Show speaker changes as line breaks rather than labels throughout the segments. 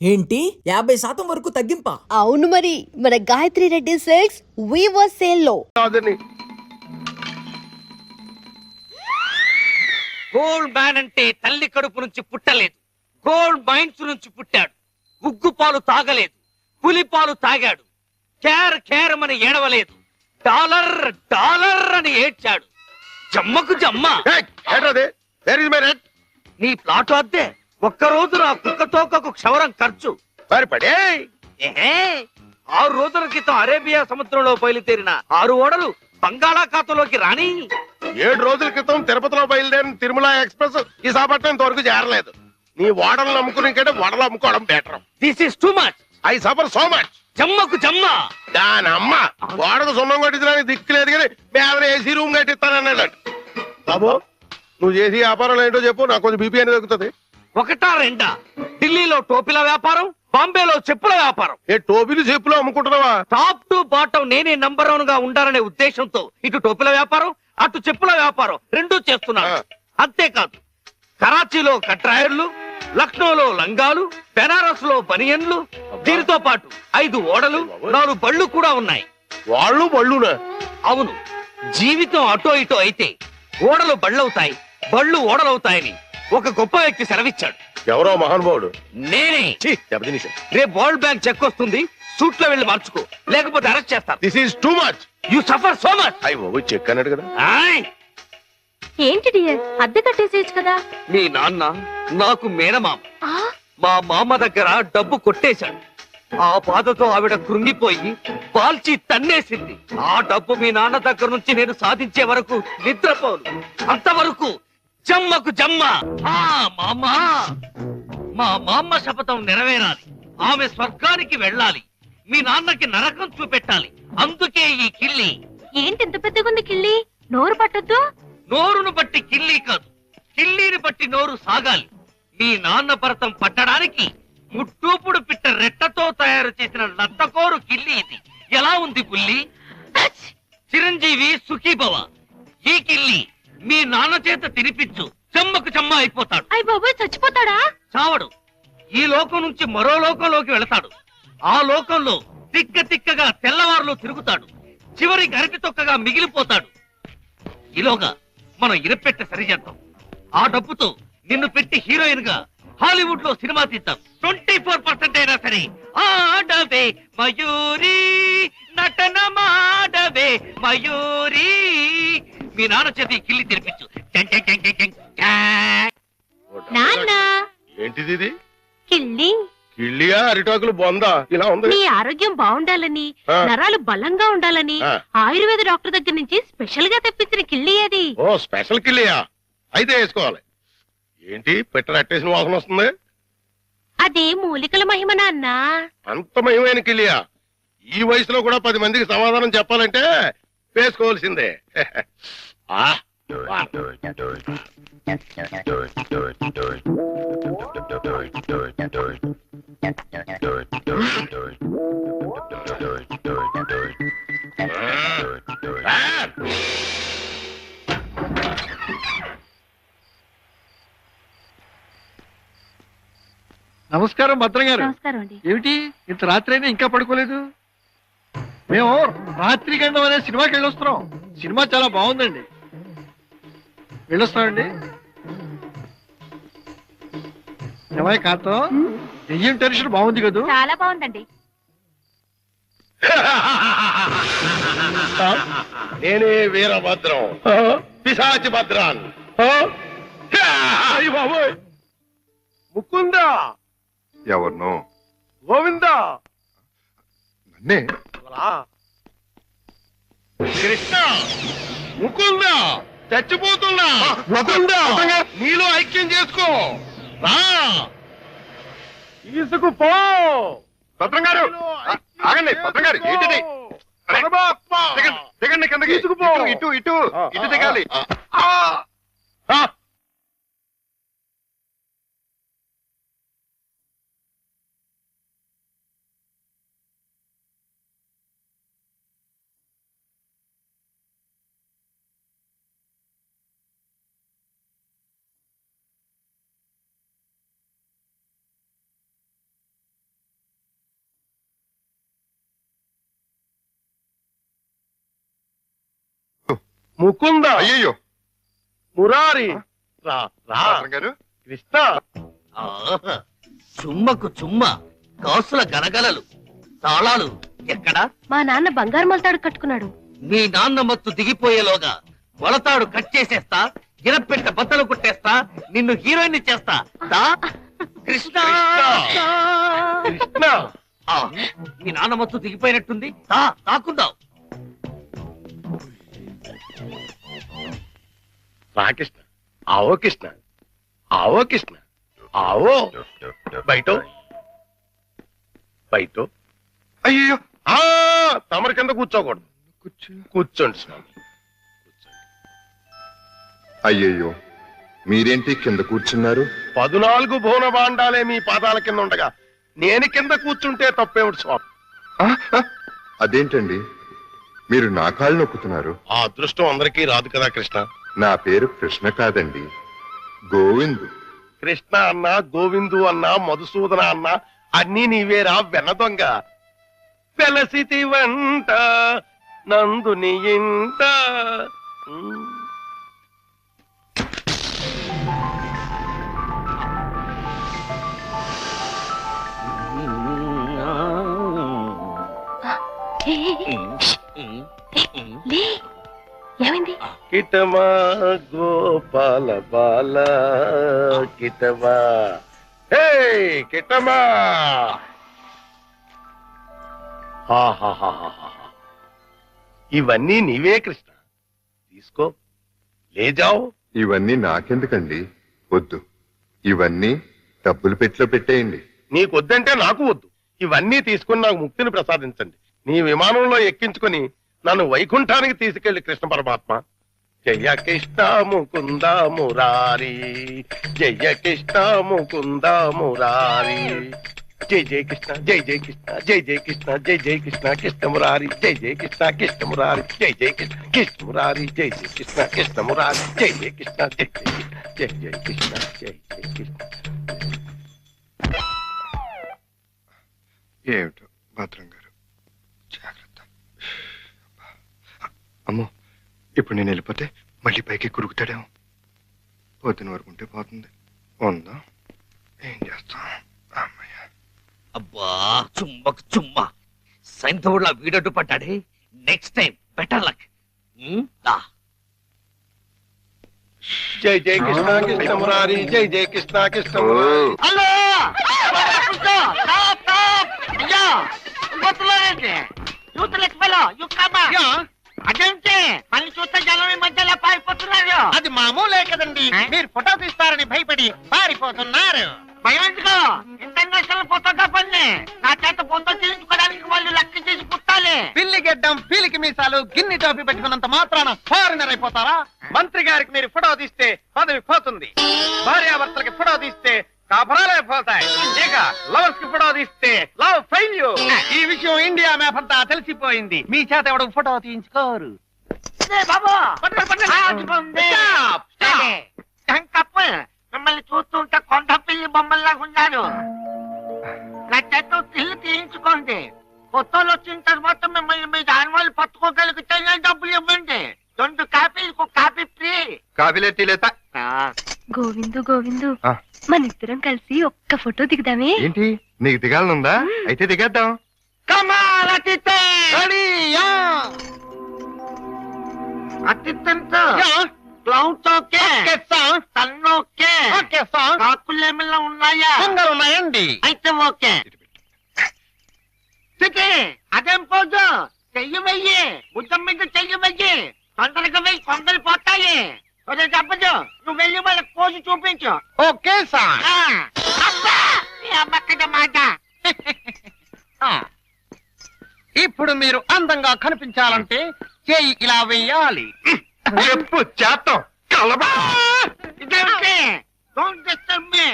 ఏంటి 50% వరకు తగ్గింపా?
అవును మరి, మన Gayatri Reddy silks weaver sale లో.
గోల్డ్ మ్యాన్ అంటే తల్లి కడుపు నుంచి పుట్టలేదు, గోల్డ్ మైన్స్ నుంచి పుట్టాడు. ఉగ్గు పాలు తాగలేదు, పులి పాలు తాగాడు. కేర్ కేర్ అని ఏడవలేదు, డాలర్ డాలర్ అని ఏడ్చాడు. జమ్మకు జమ్మ. నీ ప్లాట్ అద్దే ఒక్కరోజు నా కుక్కతోకకు క్షవరం ఖర్చు. ఏహే, 6 రోజుల క్రితం అరేబియా సముద్రంలో బయలుదేరిన 6 ఓడలు బంగాళాఖాతంలోకి రాని.
7 రోజుల క్రితం తిరుపతిలో బయలుదేరిన తిరుమల ఎక్స్ప్రెస్ విశాఖపట్నం ఇంతవరకు చేరలేదు. నీ ఓడలు నమ్ముకుని కంటే వడలు అమ్ముకోవడం better.
This is too much.
I suffer so much.
జమ్మకు జమ్మ.
దానమ్మ ఓడకు సున్నం కొట్టించడానికి దిక్కులేదు కానీ పేదలు ఏసీ రూమ్ కట్టిస్తానన్నాడు. బాబు నువ్వు చేసి వ్యాపారం ఏంటో చెప్పు, నాకు కొంచెం బీపీ అని దొరుకుతుంది.
ఒకటా రెండా? ఢిల్లీలో టోపీల వ్యాపారం, బాంబేలో చెప్పుల వ్యాపారం.
ఏ టోపీలు చెప్పులు అమ్ముకుంటున్నావా?
టాప్ టు బాటం నేనే నంబర్ 1 గా ఉండాలనే ఉద్దేశంతో ఇటు టోపీల వ్యాపారం, అటు చెప్పుల వ్యాపారం రెండూ చేస్తున్నాను. అంతేకాదు, కరాచీలో కట్రాయర్లు, లక్నోలో లంగాలు, బెనారస్ లో బనియన్లు, దీనితో పాటు 5 ఓడలు, 4 బళ్ళు కూడా ఉన్నాయి.
వాళ్ళు బళ్ళునా?
అవును, జీవితం అటో ఇటో అయితే ఓడలు బళ్ళవుతాయి, బళ్ళు ఓడలవుతాయని ఒక గొప్ప వ్యక్తి సెలవిచ్చాడు.
ఎవరో మహానుభావుడు.
నేనే. రేపు వరల్డ్ బ్యాంక్ చెక్ వస్తుంది, సూట్ లో వెళ్ళి మార్చుకో, లేకపోతే అరెస్ట్ చేస్తాను.
This is too much.
You suffer so much.
అయ్యో చెక్ అన్నాడు కదా.
ఏంటి డియర్, అద్దె కట్టేసేయచ్చు కదా.
మీ నాన్న నాకు మేనమామ. మా మామ దగ్గర డబ్బు కొట్టేశాడు. ఆ బాధతో ఆవిడ కృంగిపోయి పాల్చి తన్నేసింది. ఆ డబ్బు మీ నాన్న దగ్గర నుంచి నేను సాధించే వరకు నిద్రపోను. అంతవరకు జమ్మకు జమ్మ. మామా, మా మామ శపథం నెరవేరాలి. ఆమె స్వర్గానికి వెళ్ళాలి, మీ నాన్నకి నరకం చూపెట్టాలి. అందుకే ఈ కిల్లి.
ఏంటి ఇంత పెద్దగుంది కిల్లి? నోరు పట్టొద్దు.
నోరును బట్టి కిల్లి కాదు, కిల్లీని బట్టి నోరు సాగాలి. మీ నాన్న భరతం పట్టడానికి ముట్టూపుడు పిట్ట రెట్టతో తయారు చేసిన నత్తకోరు కిల్లి ఇది. ఎలా ఉంది పుల్లి? చిరంజీవి సుఖీభవ. ఈ కిల్లి మీ నాన్న చేత తినిపించు, చెమ్మకు చెమ్మ అయిపోతాడు.
అయ్య బాబోయ్, చచ్చిపోతాడా?
చావడు. ఈ లోకం నుంచి మరో లోకంలోకి వెళతాడు. ఆ లోకంలో తిక్క తిక్కగా తెల్లవారులో తిరుగుతాడు. చివరి గరిటి తొక్కగా మిగిలిపోతాడు. ఈలోగా మనం ఇరపెట్ట సరిచేద్దాం. ఆ డబ్బుతో నిన్ను పెట్టి హీరోయిన్ గా హాలీవుడ్ లో సినిమా తీద్దాం. 24% అయినా సరే ఆడవే మయూరి, నటన మాడవే మయూరి. మీ నాన్న చేతి కిల్లి తెరిపించు.
నాన్న,
ఏంటిది ఇది?
కిల్లి.
కిళ్ళియా అరిటాకులు బొందా ఇలా ఉంది?
నీ ఆరోగ్యం బాగుండాలని, నరాలు బలంగా ఉండాలని ఆయుర్వేద డాక్టర్ దగ్గర నుంచి స్పెషల్ గా తెప్పించిన కిల్లి అది.
ఓ స్పెషల్ కిళ్ళియా? అయితే వేసుకోవాలి. ఏంటి పెట్ట అట్టేసిన వాసన వస్తుంది?
అది మూలికల మహిమ నాన్న.
అంత మహిమైన కిళ్ళియా? ఈ వయసులో కూడా 10 మందికి సమాధానం చెప్పాలంటే వేసుకోవాల్సిందే. ఆ
నమస్కారం భద్రం గారు.
నమస్కారం అండి.
ఏమిటి ఇంత రాత్రి అయినా ఇంకా పడుకోలేదు? మేము రాత్రి గండం అనే సినిమాకి వెళ్ళొస్తున్నాం. సినిమా చాలా బాగుందండి, వెళ్ళొస్తామండి. ఏమై కాంతం, దెయ్యం టెన్షన్ బాగుంది కదూ?
చాలా బాగుందండి.
నేనే వీరభద్రం, పిశాచి భద్రాన్. బాబోయ్, ముకుందా,
ఎవరినో
గోవిందా,
నన్నే.
కృష్ణ, ముకుందా, చచ్చిపోతున్నా. ముకుందా, నీలో ఐక్యం చేసుకో. రా, తీసుకుపో.
భద్రం గారు ఆగండి. భద్రం గారు ఏంటిది? దిగండి కిందకి.
తీసుకుపో.
ఇటు ఇటు ఇటు దిగాలి.
ముకుంద,
అయ్యయ్యో
మురారి, రా రా
భద్రం గారు
కృష్ణ.
ఆహా! చుమ్మకు చుమ్మ, కాసుల గలగలలు, తాళాలు ఎక్కడా?
మా నాన్న బంగారు మొలతాడు కట్టుకున్నాడు.
మీ నాన్న మత్తు దిగిపోయేలోగా మొలతాడు కట్ చేసేస్తా, గిరపెట్ట బద్దలు కొట్టేస్తా, నిన్ను హీరోయిన్ చేస్తా. దా, కృష్ణ.
కృష్ణ
ఆ, మీ నాన్న మత్తు దిగిపోయినట్టుంది. దా, తాకుందాం.
రా కృష్ణ, ఆవో కృష్ణ, ఆవో కృష్ణ, ఆవో. బయట బయట.
అయ్యయ్యో
ఆ తమరి కింద కూర్చోకూడదు. కూర్చోండి స్వామి.
అయ్యయ్యో మీరేంటి కింద కూర్చున్నారు?
14 భువన భాండాలే మీ పాదాల కింద ఉండగా నేను కింద కూర్చుంటే తప్పేమిటి స్వామి?
ఆ, ఆ, అదేంటండి మీరు నా కాళ్ళు నొక్కుతున్నారు?
ఆ అదృష్టం అందరికీ రాదు కదా కృష్ణ.
నా పేరు కృష్ణ కాదండి, గోవిందు.
కృష్ణ అన్నా, గోవిందు అన్నా, మధుసూదన అన్నా అన్నీ నీవేరా వెన్న దొంగ. వెలసితి వంట నందుని ఇంట.
లే, ఏమైంది?
కిటమా గోపాల బాల కిటమా. హే కిటమా. ఇవన్నీ నీవే కృష్ణ, తీసుకో, లేజావు.
ఇవన్నీ నాకెందుకండి? వద్దు, ఇవన్నీ డబ్బులు పెట్టిలో పెట్టేయండి.
నీకొద్దంటే నాకు వద్దు. ఇవన్నీ తీసుకుని నాకు ముక్తిని ప్రసాదించండి. నీ విమానంలో ఎక్కించుకుని నన్ను వైకుంఠానికి తీసుకెళ్లి కృష్ణ పరమాత్మ. జయ కృష్ణ ముకుంద మురారి, జయ కృష్ణ ముకుంద మురారి. జై జయ కృష్ణ, జై జయ కృష్ణ, జై జయ కృష్ణ, జై జయ కృష్ణ, కృష్ణ మురారి, జై జయ కృష్ణ, కృష్ణ మురారి, జై జయ కృష్ణ, కృష్ణ మురారి, జై జయ కృష్ణ, కృష్ణ మురారి, జై జయ కృష్ణ, జై జయ కృష్ణ, జై జయ కృష్ణ, జై జయ కృష్ణ.
ఏమిటో భద్రం గారు, జాగ్రత్త. అమ్మో, ఇప్పుడు నేను వెళ్ళిపోతే మళ్ళీ పైకి కురుకుతాడేమో. పొద్దున వరకు ఉంటే పోతుంది. ఉందా, ఏం చేస్తాం? అమ్మయ్య.
అబ్బా, చుమ్మకు చుమ్మ, సైంధవుడిలా వీడడ్డు పడ్డాడే. Next time better luck.
జై జయ కృష్ణ, కృష్ణ మురారి, జై జయ కృష్ణ, కృష్ణ మురారి.
హలో,
అదేంటి మళ్ళీ చూస్తే జనం ఈ మధ్యలో పారిపోతున్నారు. అది మామూలే కదండి, మీరు ఫోటో తీస్తారని భయపడి పారిపోతున్నారు. భయం ఎందుకు? ఇంటర్నేషనల్ ఫోటోగ్రాఫర్ని నా చేత ఫోటో తీయించుకోవడానికి వాళ్ళు లెక్క చేసి పుట్టాలి. పిల్లి గెడ్డం, పీలికి మీసాలు, గిన్ని టోపీ పెట్టుకున్నంత మాత్రాన ఫారినర్ అయిపోతారా? మంత్రి గారికి మీరు ఫోటో తీస్తే పదవి పోతుంది, భార్యాభర్తలకి ఫోటో తీస్తే కాపురాలే పోతాయి, ఇక లవర్స్ కి ఫోటో తీస్తే లవ్ ఫెయిల్యూర్. ఈ విషయం ఇండియా మ్యాప్ అంతా తెలిసిపోయింది. మీ చేత ఎవడు ఫోటో తీయించుకోరు. మిమ్మల్ని చూస్తుంటే కొండ పిల్లి బొమ్మల్లాగా ఉన్నారు. నా చేత ఇల్లు తీయించుకోండి. ఫోటోలు వచ్చిన తర్వాత మిమ్మల్ని మీ దానివాళ్ళు పట్టుకోగలిగితే డబ్బులు ఇవ్వండి. 2 కాపీలకు కాపీ ఫ్రీ.
కాఫీలే టీలేతా?
గోవిందు గోవిందు,
ఆ.
మన ఇద్దరం కలిసి ఒక్క ఫోటో దిగుదామే?
ఏంటి, నీకు దిగాలనుందా? అయితే దిగేద్దాం.
కమాల్ అతిథి అతిథంతో క్లౌడ్స్ ఓకే, సన్ ఓకే, కాకులు ఏమైనా ఉన్నాయా? ఉన్నాయండి. అయితే ఓకే. అదేం పోదు, చెయ్యి వెయ్యి, బుద్ధం మీద చెయ్యి వెయ్యి, తొందరగా వెయ్యి, కొందరు పోతాయి. చెప్పదు, నువ్వు వెళ్ళి వాళ్ళకి పోజు చూపించు. Okay sir. మాట. ఇప్పుడు మీరు అందంగా కనిపించాలంటే చేయి ఇలా వెయ్యాలి.
చెప్పు చేస్తాం. కలబా.
ఇదేంటి? Don't disturb me.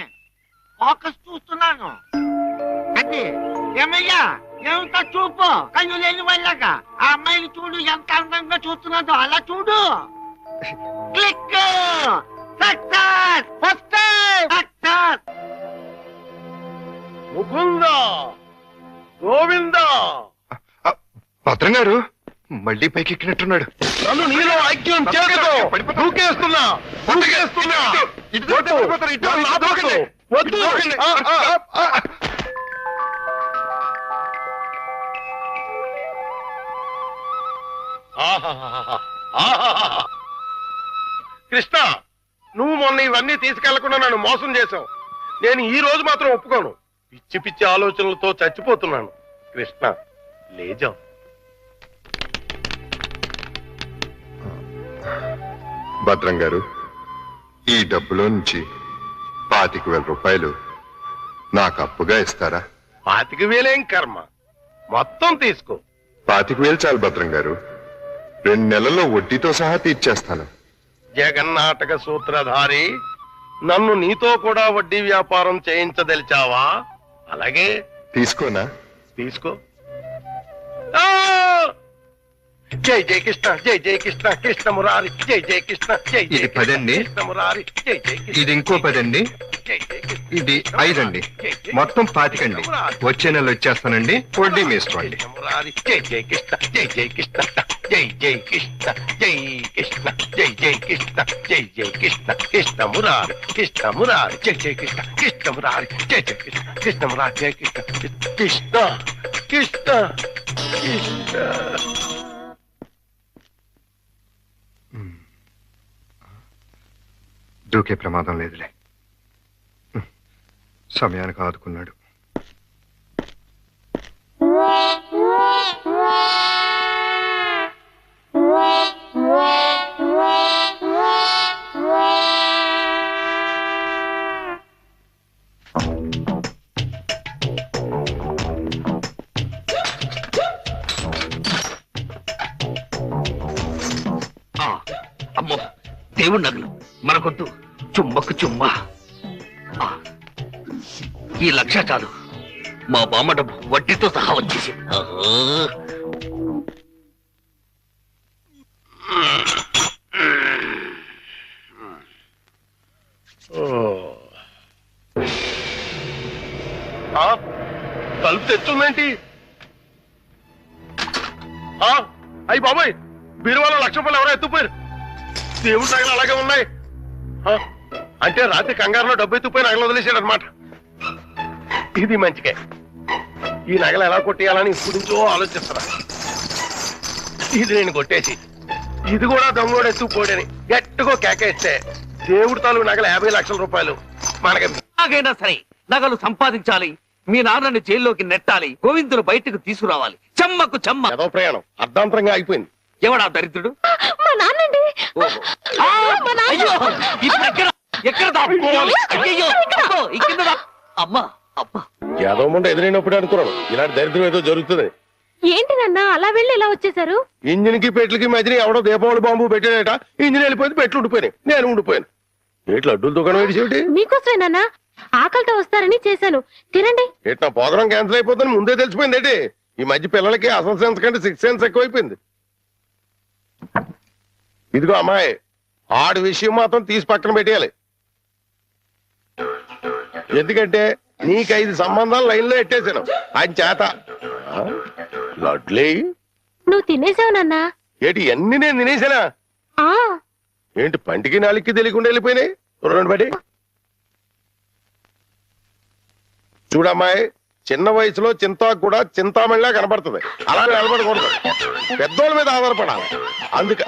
ఫోకస్ చూస్తున్నాను. అది ఏమయ్యా, ఏమిటా చూపు? కళ్ళు లేని వాళ్ళగా ఆ అమ్మాయిని చూడు, ఎంత అందంగా చూస్తున్నాదో అలా చూడు. Click. Success. First success.
Mukunda, Govinda.
భద్రం గారు, మళ్ళీ పైకి ఎక్కినట్టున్నాడు.
నన్ను నీలో ఐక్యం చేయదు. దూకేస్తున్నా. వద్దు. నన్ను ఆపొద్దు. వద్దు. ఆహాహాహా. ఆహాహాహా. కృష్ణ, నువ్వు మొన్న ఇవన్నీ తీసుకెళ్లకుండా నన్ను మోసం చేశావు. నేను ఈ రోజు మాత్రం ఒప్పుకోను. పిచ్చి పిచ్చి ఆలోచనలతో చచ్చిపోతున్నాను. కృష్ణ, లేజా.
భద్రం గారు, ఈ డబ్బులో నుంచి 25,000 రూపాయలు నాకు అప్పుగా ఇస్తారా?
25,000 కర్మ, మొత్తం తీసుకో.
25,000 చాలు భద్రం గారు. 2 నెలల్లో వడ్డీతో సహా తీర్చేస్తాను.
జగన్నాటక సూత్రధారి, నన్ను నీతో కూడా వడ్డీ వ్యాపారం చేయించదలిచావా? అలాగే
తీసుకోనా?
తీసుకో. ఆ! జై జై కృష్ణ, జై జై కృష్ణ, కృష్ణ మురారి, జై జై కృష్ణ, జై జై
ఇది 10 అండి.
కృష్ణ మురారి, జై జై కృష్ణ.
ఇది ఇంకో 10 అండి.
జై జై కృష్ణ.
ఇది 5 అండి. మొత్తం 25 అండి. వచ్చే నెల వచ్చేస్తానండి. వడ్డీ మీ ఇష్టం అండి.
కృష్ణ మురారి, జై జై కృష్ణ, జై జై కృష్ణ, జై జై కృష్ణ, జై కృష్ణ, జై జై కృష్ణ, జై జై కృష్ణ, కృష్ణ మురారి, కృష్ణ మురారి, జై జై కృష్ణ, కృష్ణ మురారి, జై జై కృష్ణ, కృష్ణ మురారి, జై కృష్ణ, కృష్ణ కృష్ణ కృష్ణ.
దూకే ప్రమాదం లేదులే. సమయానికి ఆదుకున్నాడు.
అమ్మో, దేవుడి నగలు మనకొద్దు. చుమ్మకు చుమ్మా. ఆ, ఈ 1,00,000 చాలు. మా బామ్మ డబ్బు వడ్డీతో సహా వచ్చేసి.
తలుపు తెచ్చుందేంటి? అయ్యి బాబాయ్, బీరువాలో 1,00,000 రూపాయలు ఎవరో ఎత్తుపోయారు. దేవుడి నగలు అలాగే ఉన్నాయి. అంటే రాత్రి కంగారులో డబ్బు ఎత్తుపోయి నగలు వదిలేశాడు అనమాట. ఇది మంచిగా. ఈ నగలు ఎలా కొట్టేయాలని ఇప్పుడు నుంచో ఆలోచిస్తున్నా. ఇది నేను కొట్టేసి ఇది కూడా దొంగోడు ఎత్తుకుపోడని గట్టిగా కేకేస్తే దేవుడి తాలూకు నగలు 50,00,000 రూపాయలు మనకి.
ఎలాగైనా సరే నగలు సంపాదించాలి. మీ నాన్నని జైల్లోకి నెట్టాలి. గోవిందులు బయటకు తీసుకురావాలి. చెమ్మకు చెమ్మ.
ఏదో ప్రయాణం అర్ధాంతరంగా ఆగిపోయింది.
ఎవడా దరిద్రుడు?
మా నాన్నండి.
ఓహో. ఆ! అయ్యో, ఇప్పుడు ఎక్కడ దాక్కోవాలి? అయ్యయ్యో, అబ్బో, ఈ కింద అమ్మా అబ్బా.
యాదవ ముండ ఎదురైనప్పుడు అనుకున్నాను ఇలాంటి దరిద్రం ఏదో జరుగుతుంది.
ఏంటి నాన్న అలా వెళ్ళి ఇలా వచ్చేసారు?
ఇంజిన్ కి పెట్లకి మధ్యన ఎవడో దీపావళి బాంబు పెట్టాడట. ఇంజిన్ వెళ్ళిపోయింది, పెట్లు ఉండిపోయినాయి. నేను ఉండిపోయాను. ఏట్లు అడ్డుల దుకాణం ఏడిచేటి?
మీకోసమే నాన్న, ఆకలితో వస్తారని చేశాను. తినండి.
నా ప్రోగ్రాం క్యాన్సిల్ అయిపోతుందని ముందే తెలిసిపోయింది ఏంటి? ఈ మధ్య పిల్లలకి అసలు సెన్స్ కంటే 6th సెన్స్ ఎక్కువైపోయింది. ఇదిగో అమ్మాయి, ఆడి విషయం మాత్రం తీసి పక్కన పెట్టేయాలి. ఎందుకంటే నీకు 5 సంబంధాలు లైన్ లో ఎట్టేశాను. ఆయన చేత లడ్లే.
నువ్వు తినేసావు నాన్న.
ఏంటి అన్ని నేను తినేసానా?
ఆ
ఏంటి పంటికి నాలుగుకి తెలియకుండా వెళ్ళిపోయినాయి? 2 బడి చూడమ్మాయి, చిన్న వయసులో చింతాకు కూడా చింతామణిలా కనబడుతుంది. అలా నిలబడకూడదు, పెద్దోళ్ళ మీద ఆధారపడాలి. అందుక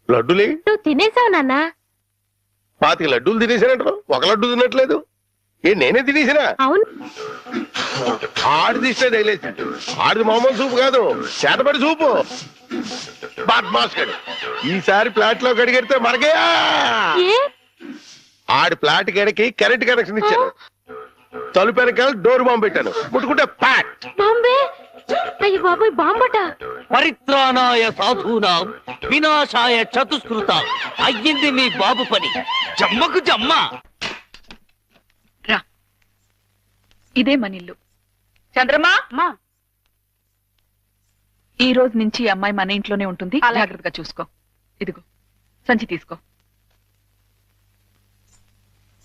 లడ్డులే.
నువ్వు తినేసావు నాన్న.
25 లడ్డూలు తినేసానంటారు, 1 లడ్డు తినట్లేదు. నేనే తినేసినా?
అవును.
ఆడిది ఇస్తే తగిలేసి. ఆడిది మామూలు సూపు కాదు, చేతబడి సూపు. బాద్మాస్ గడు ఈసారి ఫ్లాట్ లో గడిగెడితే మనకే. ఆడి ఫ్లాట్ గడికి కరెంట్ కనెక్షన్ ఇచ్చాను. తలుపు వెనకాల డోర్ బాంబు పెట్టాను. ముట్టుకుంటే ప్యాట్
బాంబే. అయ్యి బాబాయ్, బాంబట.
పరిత్రాణాయ సాధూనాం వినాశాయ చతుష్కృత. అయ్యింది మీ బాబు పని. జమ్మకు జమ్మ.
రా, ఇదే మన ఇల్లు. చంద్రమా, ఈ రోజు నుంచి ఈ అమ్మాయి మన ఇంట్లోనే ఉంటుంది. జాగ్రత్తగా చూసుకో. ఇదిగో సంచి తీసుకో.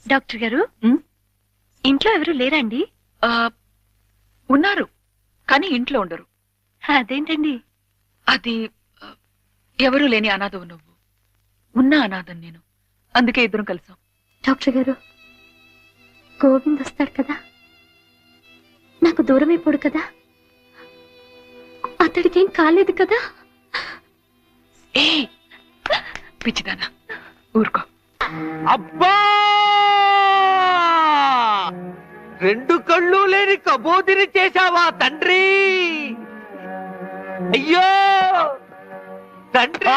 డాక్టర్ గారు, ఇంట్లో ఎవరు లేరండి?
ఉన్నారు, కానీ ఇంట్లో ఉండరు.
అదేంటండి?
అది ఎవరూ లేని అనాథవు నువ్వు, ఉన్న అనాథం నేను. అందుకే ఇద్దరం కలిసాం.
డాక్టర్ గారు, గోవింద్ వస్తాడు కదా, నాకు దూరం అయిపోడు కదా, అతడికేం కాలేదు కదా?
ఏ పిచ్చిదానా, ఊరుకో.
అబ్బా, రెండు కళ్ళు లేని కబోదిని చేశావా తండ్రి? అయ్యో తండ్రి,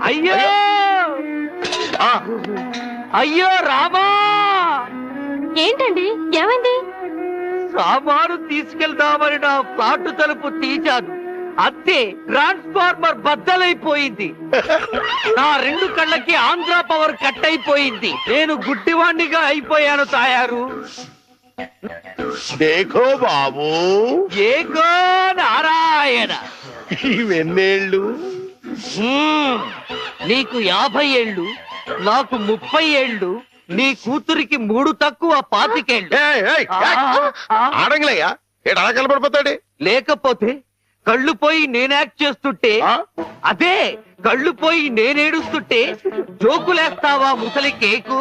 అయ్యో అయ్యో రామా.
ఏంటండి, ఏమైంది?
సామాను తీసుకెళ్దామని నా ఫ్లాట్ తలుపు తీశాను, అంతే ట్రాన్స్ఫార్మర్ బద్దలైపోయింది. నా రెండు కళ్ళకి ఆంధ్ర పవర్ కట్ అయిపోయింది. నేను గుడ్డివాణ్ణిగా అయిపోయాను తాయారు.
దేఖో బాబు,
ఏకో నారాయణ.
ఇవెన్నేళ్ళు?
నీకు 50 ఏళ్ళు, నాకు 30 ఏళ్ళు, నీ కూతురికి 3 తక్కువ 25 ఏళ్ళు.
ఆడంగిలయ్యా, ఏడు అలా కలపడిపోతాడు.
లేకపోతే కళ్ళు పోయి నేను యాక్ట్ చేస్తుంటే, అదే కళ్ళు పోయి నేనేడుస్తుంటే జోకులేస్తావా ముసలి కేకు?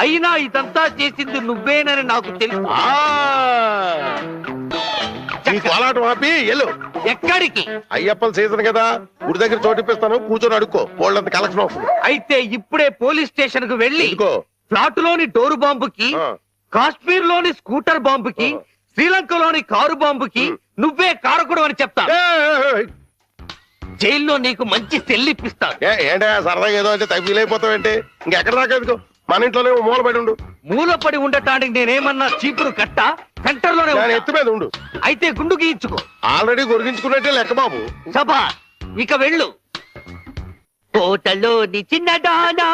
అయినా ఇదంతా చేసింది నువ్వేనని నాకు తెలుసు.
కోలాటం ఆపి ఎల్లు.
ఎక్కడికి?
అయ్యప్పల సీజన్ కదా, గుడి దగ్గర చోటిప్పిస్తాను, కూర్చొని అడుక్కో, వాళ్ళంత కలెక్షన్ అవుతుంది.
అయితే ఇప్పుడే పోలీస్ స్టేషన్ కు వెళ్ళి ఫ్లాట్ లోని డోరు బాంబుకి, కాశ్మీర్ లోని స్కూటర్ బాంబుకి, శ్రీలంకలోని కారు బాంబుకి నువ్వే కారకుడు అని చెప్తా. జైల్లో నీకు మంచి సెల్లిప్పిస్తాను.
ఏంటా సరదాగా ఏదో అంటే తగ్గిలైపోతావేంటి? ఇంకెక్కడ దాకా ఎందుకు? మన ఇంట్లోనే మూలపడి ఉండు.
మూలపడి ఉండటానికి నేనేమన్నా చీపురు కట్ట? సెంటర్ లోనే
ఎత్తు మీద ఉండు.
అయితే గుండు గీయించుకో.
ఆల్రెడీ గొరిగించుకున్నట్టే లెక్క బాబు.
సభా, ఇక వెళ్ళు. కోటలోని చిన్నదానా,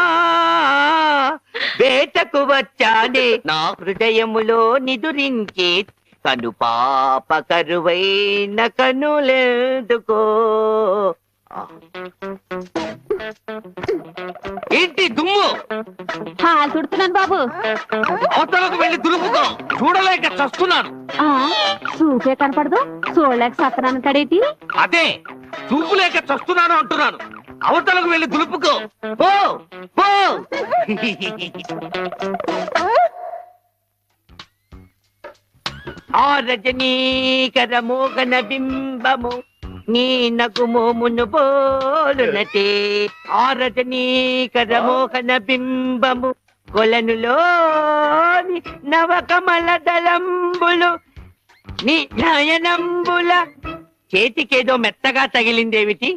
వేటకు వచ్చానే, నా హృదయములో నిదురించే కను పాప కరువైన కనులెందుకో. ఏంటి దుమ్ము?
చుడుతున్నాను బాబు.
అవతలకు వెళ్ళి దులుపుకో, చూడలేక చస్తున్నాను.
చూపే కనపడదు, చూడలేక సత్తనాను కడేటి.
అదే చూపు లేక చస్తున్నాను అంటున్నాను. అవతలకు వెళ్ళి దులుపుకో, పో పో. ఆ రజనీకర మోగన బింబము నీ నగు మోమును పోలునటే. ఆ రజనీకర మోహన బింబము కొలనులోని నవకమల దళంబులు నీ నయనంబుల. చేతికేదో మెత్తగా తగిలిందేమిటి?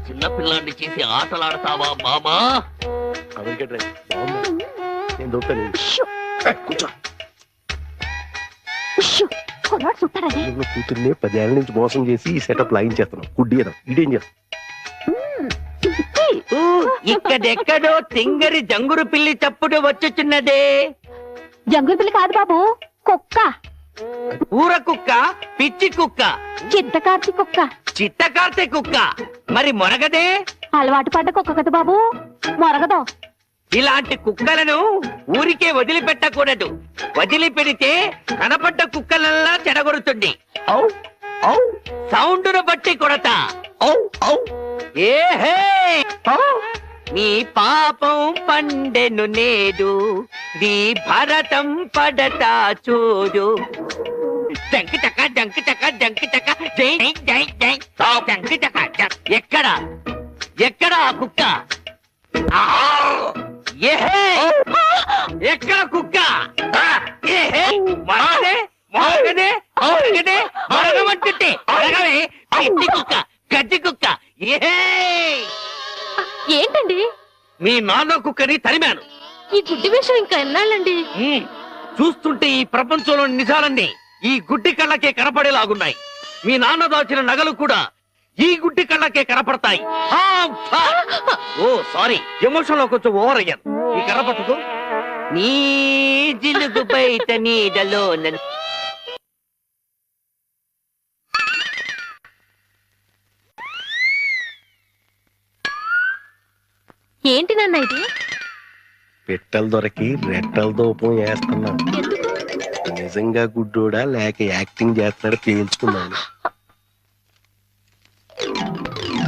చిన్నపిల్లాన్ని చేసి ఆటలాడతావా మామా?
కూతుర్ని 10 ఏళ్ల నుంచి మోసం చేసి ఈ సెటప్ లాగించేస్తున్నాం. గుడ్డి ఇదేం చేస్తాం?
ఇక్కడెక్కడో తింగరి జంగురు పిల్లి చప్పుడు వచ్చుచున్నదే.
జంగుల పిల్లి కాదు బాబు, కుక్క.
ఊర కుక్క, పిచ్చి కుక్క,
చిత్తకార్తి కుక్క.
చిత్తకార్తె కుక్క. మరి మొరగదే?
అలవాటు పడ్డ కుక్క కదా బాబు, మొరగదు.
ఇలాంటి కుక్కలను ఊరికే వదిలిపెట్టకూడదు. వదిలిపెడితే కనపడ్డ కుక్కలల్లా చెడగొడుతుంది. సౌండును బట్టి కొడతా. ఏహే, నీ పాపం పండెను నేడు, నీ భరతం పడతా చూడు. జంకి చక్క జంకి చక్క జంకి చక్క జై జై జై జంకి చక్క. ఎక్కడ ఎక్కడ ఆ కుక్క? ఏహే, ఎక్కడ కుక్క? ఏహే, మరగదే మరగదే మరగదే మరగమంటుంటే మరగవే. పిచ్చి కుక్క, గజ్జి కుక్క. ఏహే,
ఏంటండి?
మీ నాన్న కుక్కని తరిమాను.
ఈ గుడ్డి విషయం ఇంకా ఎన్నాళ్ళండి?
చూస్తుంటే ఈ ప్రపంచంలోని నిజాలన్నీ ఈ గుడ్డి కళ్ళకే కనపడేలాగున్నాయి. మీ నాన్న దాచిన నగలు కూడా ఈ గుడ్డి కళ్ళకే కనపడతాయి. ఓ సారీ, ఎమోషన్ లో కొంచెం ఓవర్ అయ్యాను. ఈ కనపడదు. నీ జిలుగు బయట నీడలో
ఏంటి నాన్న ఇది?
పెట్టెలు దొరికి రెట్టల దూపం వేస్తున్నా.
ఎందుకు?
నిజంగా గుడ్డోడా లేక యాక్టింగ్ చేస్తున్నాడు తేల్చుకున్నాను.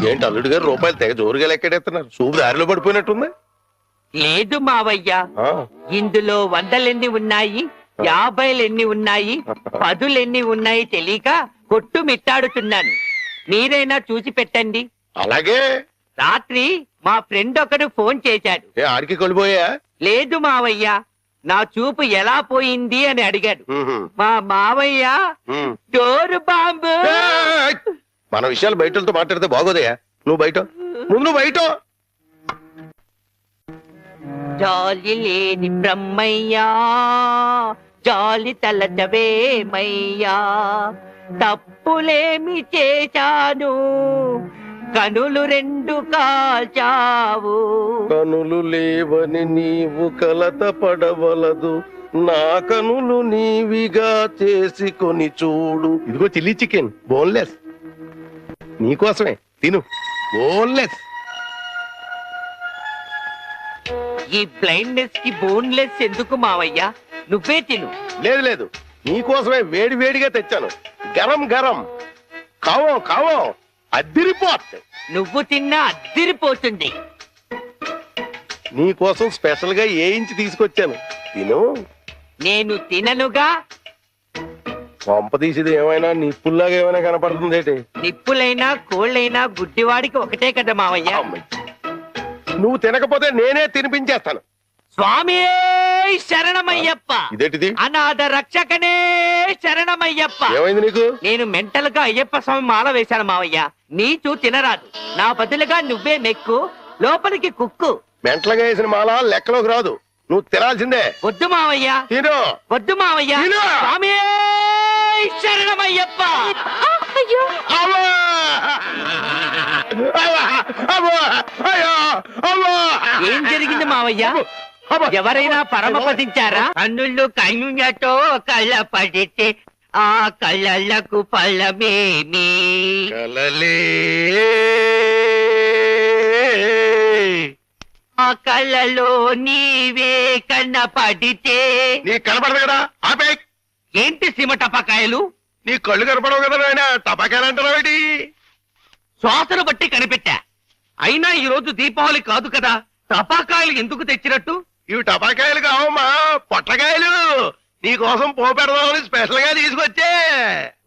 ఏంటి అల్లుడు గారు రూపాయలు తెగ జోరుగా లెక్కెడేస్తున్నారు? సూపు దారిలో పడిపోయినట్టుంది.
లేదు మావయ్య,
ఆ,
ఇందులో వందలెన్ని ఉన్నాయి, 50 ఎన్ని ఉన్నాయి, 10 ఎన్ని ఉన్నాయి తెలియక కొట్టు మిట్టాడుతున్నాను. మీరైనా చూసి పెట్టండి.
అలాగే.
రాత్రి మా ఫ్రెండ్ ఒకడు ఫోన్ చేశాడు.
ఏ ఆడికి కొలిపోయా?
లేదు మావయ్య, నా చూపు ఎలా పోయింది అని అడిగాడు. మా మావయ్య డోరు బాంబు.
మన విషయాలు బయటతో మాట్లాడితే బాగోదయా. నువ్వు బయట ముందు బయట.
జాలి లేని బ్రహ్మయ్యా, జాలి తలచవేమయ్యా, తప్పులేమి చేశాను, కనులు 2 కాల్చావు.
కనులు లేవని నీవు కలత పడవలదు, నా కనులు నీవిగా చేసుకొని చూడు. ఇదిగో చిల్లీ చికెన్ బోన్లెస్ నీకోసమే, తిను. బోన్లెస్.
ఈ బ్లైండ్నెస్ కి బోన్లెస్ ఎందుకు మావయ్య? నువ్వే తిను.
లేదు లేదు, నీకోసమే వేడి వేడిగా తెచ్చాను. గరం గరం. కావం కావం అద్దిరిపోతుంది.
నువ్వు తిన్నా అద్దిరిపోతుంది.
నీకోసం స్పెషల్ గా వేయించి తీసుకొచ్చాను. తిను.
నేను తిననుగా.
పంప తీసేది ఏమైనా నిప్పుల్లాగా ఏమైనా కనపడుతుంది.
నిప్పులైనా కోళ్ళైనా గుడ్డివాడికి ఒకటే కదా మావయ్య.
నువ్వు తినకపోతే నేనే తినిపించేస్తాను.
స్వామి శరణమయ్యప్ప.
ఇదేంటిది?
అనాథ రక్షకనే శరణమయ్యప్ప.
ఏమైంది నీకు?
నేను మెంటల్ గా అయ్యప్ప స్వామి మాల వేశాను మావయ్య. నీచు తినరాదు, నా బదులుగా నువ్వే మెక్కు, లోపలికి కుక్కు.
మెంటలుగా వేసిన మాల లెక్కలోకి రాదు, నువ్వు తినాల్సిందే.
వద్దు మావయ్య.
తిను.
వద్దు మావయ్య.
తిను.
స్వామి శరణమయ్యప్ప.
అయ్యో
అవ్వా! అవ్వా! అవ్వా! అయ్యో! అవ్వా!
ఏం జరిగింది మావయ్య?
అవ్వా!
ఎవరైనా పరమపదించారా? కన్నుళ్ళు కన్నులతో కళ్ళ పడితే ఆ కళ్ళకు ఫలమేమి?
కలలే
ఆ కళ్ళలో నీవే కన్నపడితే.
నీ కనపడదు కదా, ఆపే.
ఏంటి సీమ టపాకాయలు?
నీ కళ్ళు కనపడవు కదా నాయన, టపాకాయలు అంటారావేటి?
శ్వాసను బట్టి కనిపెట్టా. అయినా ఈ రోజు దీపావళి కాదు కదా, టపాకాయలు ఎందుకు తెచ్చినట్టు?
ఇవి టపాకాయలు కావమ్మా, పొట్టకాయలు. నీ కోసం పోపెడదామని స్పెషల్ గా తీసుకొచ్చే.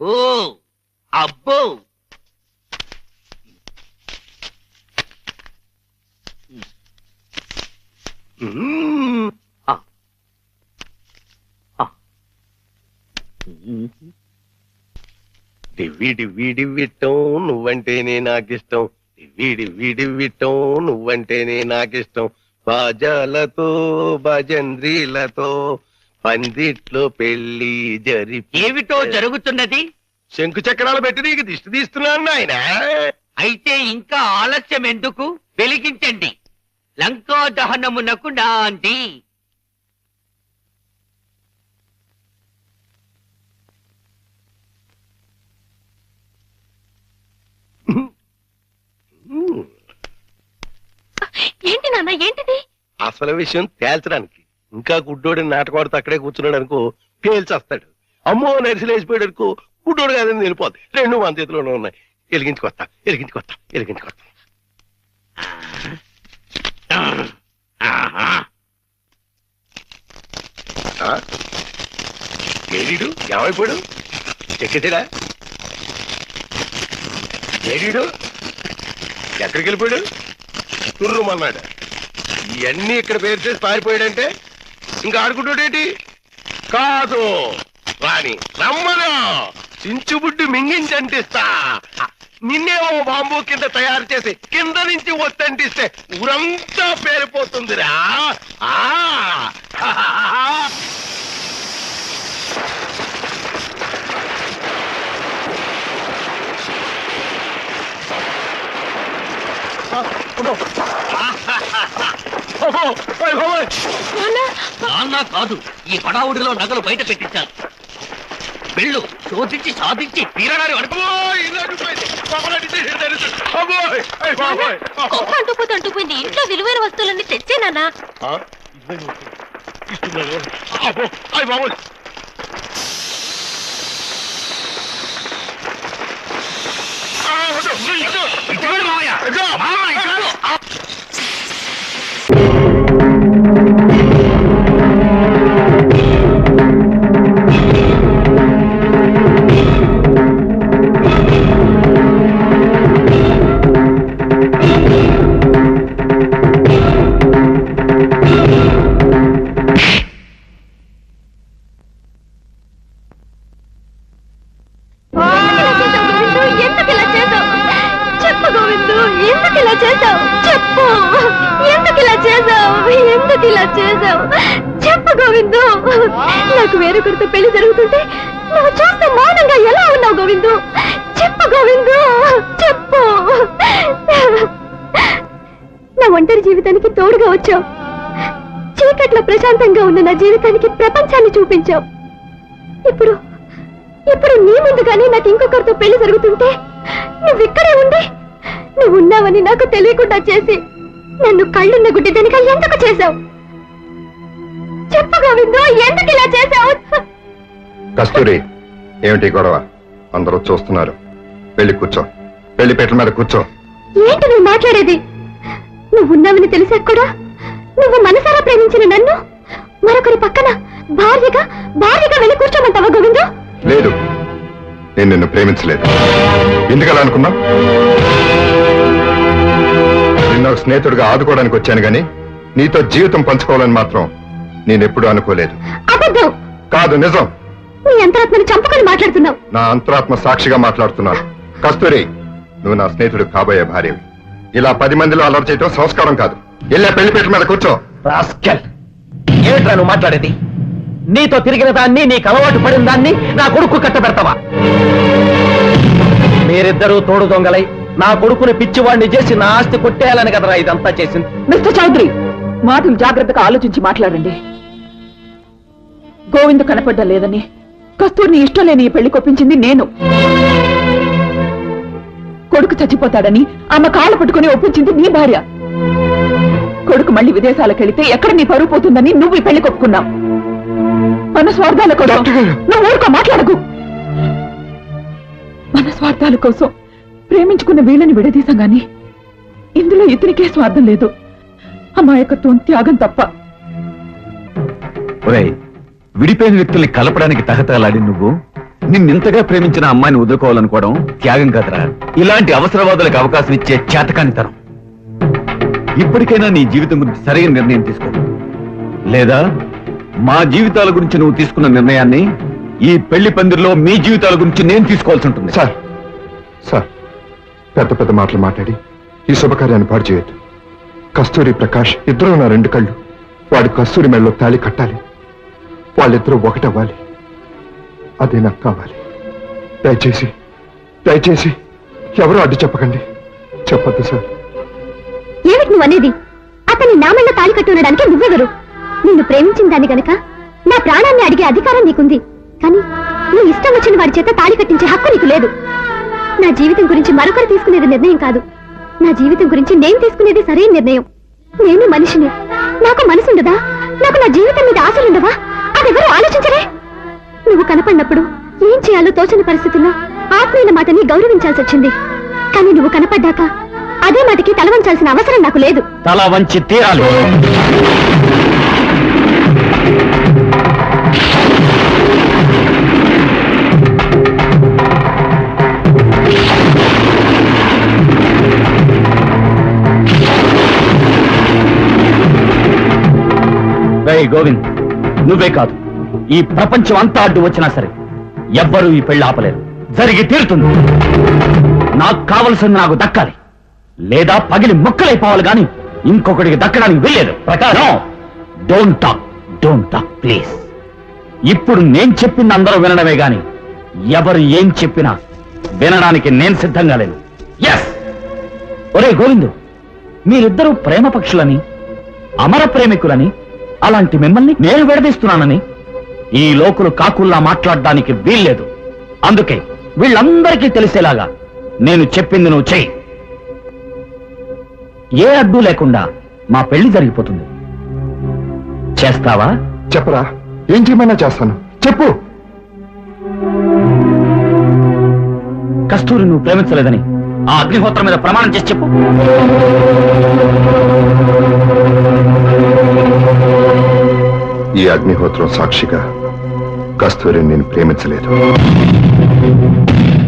ఓ అబ్బో,
డివ్వి డివ్వి డివ్విట్టం నువ్వంటేనే నాకిష్టం, డివ్వి డివ్వి డివ్విట్టం నువ్వంటేనే నాకిష్టం. బాజాలతో భజంద్రీలతో పందిట్లో పెళ్లి జరిపి.
ఏమిటో జరుగుతున్నది?
శంకు చక్రాలు పెట్టి నీకు దిష్టి తీస్తున్నాను నాయన.
అయితే ఇంకా ఆలస్యం ఎందుకు? వెలిగించండి. లంకా దహనమునకు నాంది.
ఏంటి నాన్న, ఏంటిది?
అసలు విషయం తేల్చడానికి. ఇంకా గుడ్డోడి నాటకవాడితో అక్కడే కూర్చున్నాడు అనుకో, పేల్చేస్తాడు. అమ్మో నరిసిలేసిపోయాడు అనుకో, గుడ్డోడు కాదని వెళ్ళిపోద్ది. 2 మన చేతిలోనే ఉన్నాయి. వెలిగించుకొస్తా వెలిగించుకొస్తా వెలిగించుకొస్తా. ఏడీడు ఏమైపోయాడు? ఎక్కేసాడా? ఏడీడు ఎక్కడికి వెళ్ళిపోయాడు? తుర్రుమన్నాడు. ఇవన్నీ ఇక్కడ పేరు చేసి పారిపోయాడంటే ఇంకా ఆడుకుంటాడేంటి? కాదు రాణి, రమ్మను. చించుబుడ్డి మింగించంటిస్తా. నిన్నేమో బాంబు కింద తయారు చేసి కింద నుంచి ఒత్తంటిస్తే ఊరంతా పేరిపోతుందిరా.
నాన్న కాదు, ఈ హడావుడిలో నగలు బయట పెట్టించాను. వెళ్ళు, శోధించి సాధించి తీరడారి వరకు.
అంటుపోతే అంటుపోయింది. ఇంట్లో విలువైన వస్తువులన్నీ తెచ్చేనానా?
అయ్ బాబోయ్.
చెప్పు గోవిందు. నాకు వేరొకరితో పెళ్లి జరుగుతుంటే నువ్వు చూస్తే మౌనంగా ఎలా ఉన్నావు గోవిందు? చెప్పు గోవిందు, చెప్పు. నా ఒంటరి జీవితానికి తోడుగా వచ్చావు. చీకట్లో ప్రశాంతంగా ఉన్న నా జీవితానికి ప్రపంచాన్ని చూపించావు. ఇప్పుడు ఇప్పుడు నీ ముందుగానే నాకు ఇంకొకరితో పెళ్లి జరుగుతుంటే నువ్వు ఇక్కడే ఉండి నువ్వు ఉన్నావని నాకు తెలియకుండా చేసి నన్ను కళ్ళున్న గుడ్డిదనిగా ఎందుకు చేశావు? చెప్పు గోవిందు, ఎందుకు ఇలా చేశావు?
కస్తూరి, ఏమిటి గొడవ? అందరూ చూస్తున్నారు. వెళ్ళి కూర్చో, పెళ్లి పీటల మీద కూర్చో.
ఏంటి నువ్వు మాట్లాడేది? నువ్వున్నావని తెలిసాక కూడా నువ్వు మనసారా ప్రేమించిన నన్ను మరొకరి పక్కన భార్యగా వెళ్ళి కూర్చోమంటావా గోవిందు?
లేదు, నేను నిన్ను ప్రేమించలేదు. ఎందుకలా అనుకున్నా? నిన్న స్నేహితుడిగా ఆదుకోవడానికి వచ్చాను గాని నీతో జీవితం పంచుకోవాలని మాత్రం నేనెప్పుడూ అనుకోలేదు.
అబద్ధం.
కాదు, నిజం.
నీ అంతరాత్మని చంపుకొని మాట్లాడుతున్నావు.
నా అంతరాత్మ సాక్షిగా మాట్లాడుతున్నాను. కస్తూరి, నువ్వు నా స్నేహితుడు కాబోయే భార్యవి. ఇలా 10 మందిలో అలర్ట్ చేయటం సంస్కారం కాదు. వెళ్ళా పెళ్లి పీటల మీద కూర్చో.
రాస్కెల్, ఏమిట్రా నువ్వు మాట్లాడేది? నీతో తిరిగిన దాన్ని, నీకు అలవాటు పడిన దాన్ని నా కొడుకు కట్టబెడతావా? మీరిద్దరూ తోడు దొంగలై నా కొడుకుని పిచ్చివాడిని చేసి నా ఆస్తి కొట్టేయాలని కదరా ఇదంతా చేసింది.
మిస్టర్ చౌదరి, మాటలు జాగ్రత్తగా ఆలోచించి మాట్లాడండి. గోవిందు కనపడ్డా లేదని కస్తూరిని ఇష్టం లేని ఈ పెళ్లి కొప్పించింది నేను. కొడుకు చచ్చిపోతాడని ఆమె కాళ్ళు పట్టుకుని ఒప్పించింది నీ భార్య. కొడుకు మళ్ళీ విదేశాలకు వెళితే ఎక్కడ నీ పరువు పోతుందని నువ్వు ఈ పెళ్లి కొప్పుకున్నావు. మన స్వార్థాల కోసం నువ్వు ఊరుకో, మాట్లాడకు. మన స్వార్థాల కోసం ప్రేమించుకున్న వీళ్ళని విడదీశాం గాని ఇందులో ఇతనికే స్వార్థం లేదు. అమాయకత్వం, త్యాగం తప్ప.
విడిపోయిన వ్యక్తుల్ని కలపడానికి తహతలాడి నువ్వు నిన్నింతగా ప్రేమించిన అమ్మాయిని వదులుకోవాలనుకోవడం త్యాగం కాదురా, ఇలాంటి అవసరవాదులకు అవకాశం ఇచ్చే చేతకానితనం. ఇప్పటికైనా నీ జీవితం గురించి సరైన నిర్ణయం తీసుకో, లేదా మా జీవితాల గురించి నువ్వు తీసుకున్న నిర్ణయాన్ని ఈ పెళ్లి పందిరిలో మీ జీవితాల గురించి నేను తీసుకోవాల్సి ఉంటుంది.
సార్, సార్, పెద్ద పెద్ద మాటలు మాట్లాడి ఈ శుభకార్యాన్ని పాడు చేయొద్దు. కస్తూరి, ప్రకాష్ ఇద్దరు నా 2 కళ్ళు. వాడి కస్తూరి మెడలో తాళి కట్టాలి. వాళ్ళిద్దరూ ఒకటవ్వాలి. అదే నాకు కావాలి. దయచేసి దయచేసి ఎవరూ అడ్డు చెప్పకండి. చెప్పొద్దు సార్.
ఏమిటి నువ్వు అనేది? అతని నామల్లో తాళి కట్టి ఉండడానికి నువ్వెవరు? నిన్ను ప్రేమించిన దాన్ని గనక నా ప్రాణాన్ని అడిగే అధికారం నీకుంది. కానీ నువ్వు ఇష్టం వచ్చిన వాడి చేత తాళి కట్టించే హక్కు నీకు లేదు. నా జీవితం గురించి మరొకరు తీసుకునేది నిర్ణయం కాదు. నా జీవితం గురించి నేను తీసుకునేది సరైన నిర్ణయం. నేను మనిషిని, నాకు మనసుండదా? నాకు నా జీవితం మీద ఆశలుండవా? అదెవరూ ఆలోచించరే. నువ్వు కనపడినప్పుడు ఏం చేయాలో తోచని పరిస్థితుల్లో ఆత్మీయుల మాటని గౌరవించాల్సి వచ్చింది. కానీ నువ్వు కనపడ్డాక అదే మాటకి తల వంచాల్సిన అవసరం నాకు లేదు.
తల వంచి తీరాలి. గోవింద్, నువ్వే కాదు, ఈ ప్రపంచం అంతా అడ్డు వచ్చినా సరే ఎవ్వరూ ఈ పెళ్లి ఆపలేరు. జరిగి తీరుతుంది. నాకు కావలసింది నాకు దక్కాలి, లేదా పగిలి ముక్కలైపోవాలి గాని ఇంకొకటికి దక్కడానికి వీల్లేదు. ప్రకారం డోంట్ టాక్ ప్లీజ్. ఇప్పుడు నేను చెప్పింది అందరూ వినడమే గాని ఎవరు ఏం చెప్పినా వినడానికి నేను సిద్ధంగా లేను. ఎస్, ఒరే గోవిందు, మీరిద్దరూ ప్రేమ పక్షులని, అమర ప్రేమికులని, అలాంటి మిమ్మల్ని నేను విడదీస్తున్నానని ఈ లోకులు కాకుల్లా మాట్లాడడానికి వీల్లేదు. అందుకే వీళ్ళందరికీ తెలిసేలాగా నేను చెప్పింది నువ్వు చెయ్యి. ఏ అడ్డు లేకుండా మా పెళ్లి జరిగిపోతుంది.
చేస్తావా?
చెప్పరా, ఏం చేయమన్నా చేస్తాను, చెప్పు.
కస్తూరి నువ్వు ప్రేమించలేదని ఆ అగ్నిహోత్రం మీద ప్రమాణం చేసి చెప్పు.
ఈ అగ్నిహోత్రం సాక్షిగా కస్తూరిని నేను ప్రేమించలేదు.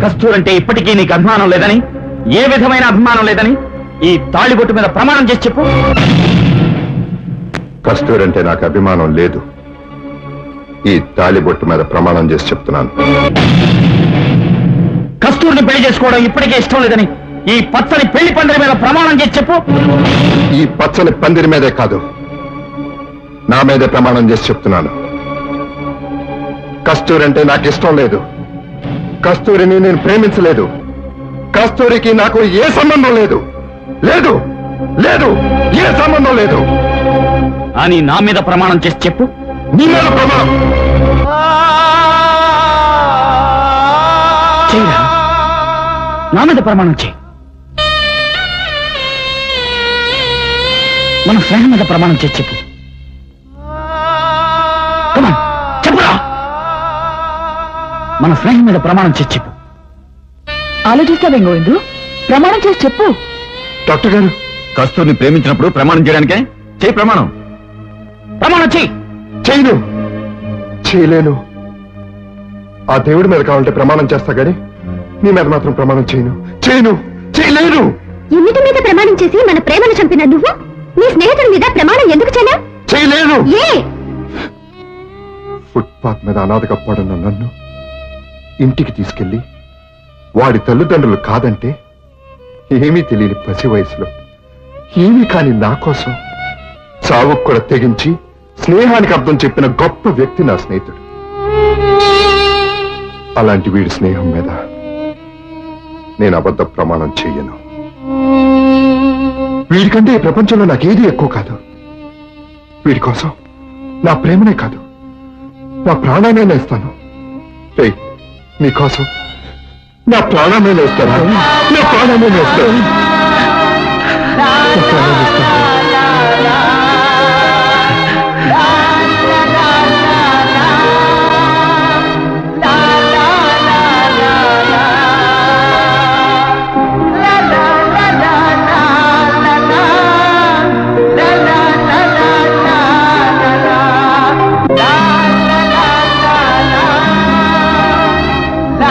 కస్తూరి అంటే ఇప్పటికీ నీకు అభిమానం లేదని, ఏ విధమైన అభిమానం లేదని ఈ తాళిబొట్టు మీద ప్రమాణం చేసి చెప్పు.
కస్తూరి అంటే నాకు అభిమానం లేదు. ఈ తాళిబొట్టు మీద ప్రమాణం చేసి చెప్తున్నాను.
కస్తూరిని పెళ్లి చేసుకోవడం ఇప్పటికే ఇష్టం లేదని ఈ పచ్చని పెళ్లి పందిరి మీద ప్రమాణం చేసి చెప్పు.
ఈ పచ్చని పందిరి మీదే కాదు, నా మీదే ప్రమాణం చేసి చెప్తున్నాను. కస్తూరి అంటే నాకు ఇష్టం లేదు. కస్తూరిని నేను ప్రేమించలేదు. కస్తూరికి నాకు ఏ సంబంధం లేదు. లేదు లేదు ఏ సంబంధం లేదు
అని నా మీద ప్రమాణం చేసి చెప్పు.
నీ మీద ప్రమాణం
చేయరా, నా మీద ప్రమాణం చేయి. మన స్నేహం మీద ప్రమాణం చేసి చెప్పు. Come on, చెప్పురా. మన స్నేహం మీద ప్రమాణం చేసి చెప్పు.
ఆలోచిస్తావేం గోవిందు? ప్రమాణం చేసి చెప్పు.
డాక్టర్ గారు,
కస్తూరిని ప్రేమించినప్పుడు ప్రమాణం చేయడానికే చేయి ప్రమాణం. ప్రమాణం చేయి.
చేయను, చేయలేను. ఆ దేవుడి మీద కావాలంటే ప్రమాణం చేస్తా గాని నీ మీద మాత్రం ప్రమాణం చేయను. చేయను, చేయలేను.
ఎన్నిటి మీద ప్రమాణం చేసి మన ప్రేమను చంపిన నువ్వు నీ స్నేహితుడి మీద ప్రమాణం ఎందుకు చేయలేవు?
చేయలేను.
ఏ
ఫుట్పాత్ మీద అనాథగా పడున్న నన్ను ఇంటికి తీసుకెళ్లి వాడి తల్లిదండ్రులు కాదంటే ఏమీ తెలియని పసి వయసులో ఏమీ కాని నా కోసం చావుకు కూడా తెగించి స్నేహానికి అర్థం చెప్పిన గొప్ప వ్యక్తి నా స్నేహితుడు. అలాంటి వీడి స్నేహం మీద నేను అబద్ధ ప్రమాణం చెయ్యను. వీడికంటే ఈ ప్రపంచంలో నాకేది ఎక్కువ కాదు. వీడి కోసం నా ప్రేమనే కాదు, నా ప్రాణాన్ని ఇస్తాను. నీకోసం నా ప్రాణాన్ని ఇస్తాను. నా ప్రాణాన్ని ఇస్తాను.